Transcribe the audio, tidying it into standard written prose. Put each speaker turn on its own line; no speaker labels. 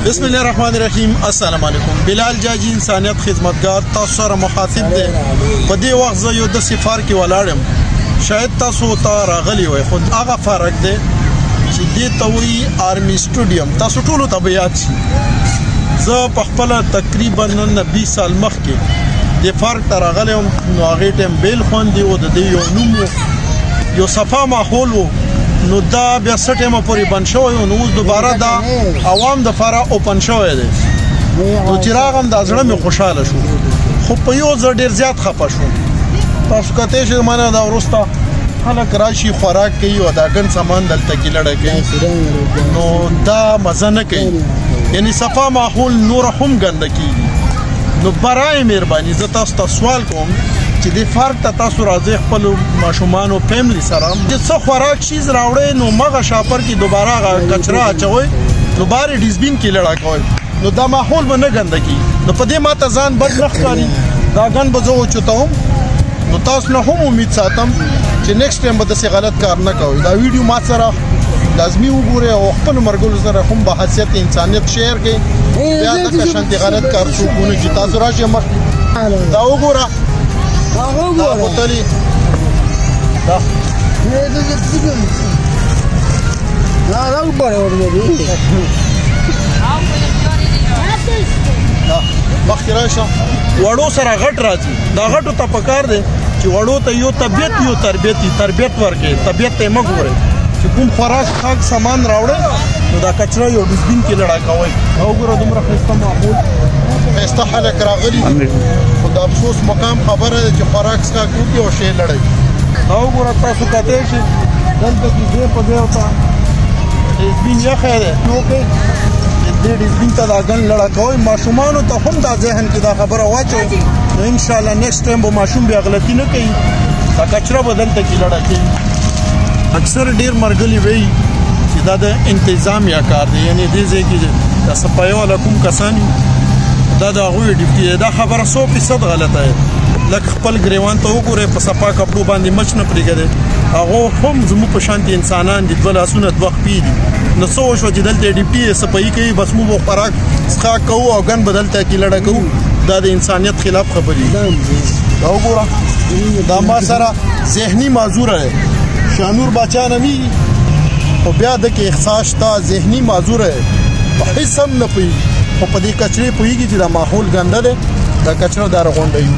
بسم الله الرحمن الرحیم. السلام علیکم. بلال جاجی انسانیت خدمتگار تاسو سره مخاطب دی. په دې وخت زه یو د سفار کې ولاړم. شاید تاسو ته راغلی وای خو هغه فرق دی چې دې ته وایي آرمي سټوډیم. تاسو ټولو ته به یاد شي. زه په خپله تقریبا 20 سال مخکې دې فرق ته راغلی وم. نو هغې ټایم بیل خوندې و، د دې یو نوم و، یو صفا ماحول و. نو دا بیا څه ټایمه پورې بند شوی و. نو اوس دوباره دا عوام دپاره اوپن شوی دی. نو چې راغم دا زړه مې خوشحاله شو، خو په یو ځل ډېر زیات خفه شوم. تاسو کتی شئ مانه دا وروسته خلک راشي خوراک کوي او دا ګڼ سامان دلته کې لړه کوي، نو دا مزه نه کوي. یعنی صفا ماحول نور هم ګنده کېږي. نو برای مهرباني زه تاسو ته سوال کوم چې دې فرق ته تاسو راځئ خپلو ماشومانو فیملی سره چې څه خوراک شیز راوړئ، نو مغه شاپر کې دوباره هغه کچره اچوئ، نو بارې ډسبین کې لړه کوئ، نو دا ماحول به نه ګنده کېږي. نو په دې ماته ځان بد نه ښکاري. دا ګن به زه وچوتوم. نو تاسو نه هم امید ساتم چې نیکسټ ټایم به داسې غلط کار نه کوئ. دا ویډیو ما سره لازمي وګورئ او خپلو ملګرو سره هم په حیثیت انسانیت شیر کړئ. بیا دغه شانتې غلط کار څوک ونه کړي. تاسو راشئ مخکې دا وګوره، دا بوتلې دا مخکې راشه. وړو سره غټ راځي. دا غټو ته پکار دی چې وړو ته یو طبیعت یو تربیت ورکړي. طبیعت ته مه ګورئ چې کوم خوراک خاک سامان راوړئ، نو دا کچره یو ډسبین کې لړا کوئ. دا وګوره دومره ښایسته ماحول، ښایسته خلک راغلي، خو د افسوس مقام خبره ده چې خوراک څښاک وکړي او شی لړئ. دا وګوره تاسو کتی شئ دلته کې ځای په ځای ورته ډسبین یخی دی، نو وکړئ دې ډسبین ته دا ګن لړه کوئ. ماشومانو ته هم دا ذهن کې دا خبره واچوئ، نو انشاءالله نیکسټ ټایم به ماشوم بیا غلطي نه کوي. دا کچره به دلته کې لړه کوي. اکثر ډېر مرګلي وایي چې دا د انتظامیه کار دی، یعنی دې ځای کې د صفایي والا کوم کسان دا د هغوی ډیوټي دی. دا خبره 100% غلطه ده. لکه خپل ګریوان ته وګورئ، په صفا کپړو باندې مچ نه پرېږدئ. هغو هم زموږ په شانتې انسانان دي، 2 لاسونه 2 خپې دي. نو څه وشوه چې دلته ډیوټي یې صفایي کوي، بس موږ به خوراک څښاک کوو او ګن به دلته کې لړه کوو. دا د انسانیت خلاف خبرې دي. دا وګوره دا ما سره ذهني معذوره دی. شانور باچا نمیږي خو بیا د کې احساس شته، ذهني معذوره دی، په هېڅ هم نه پوهېږي، خو په دې کچرې پوهېږي چې دا ماحول ګنده دی، دا کچره دا رغونډوي.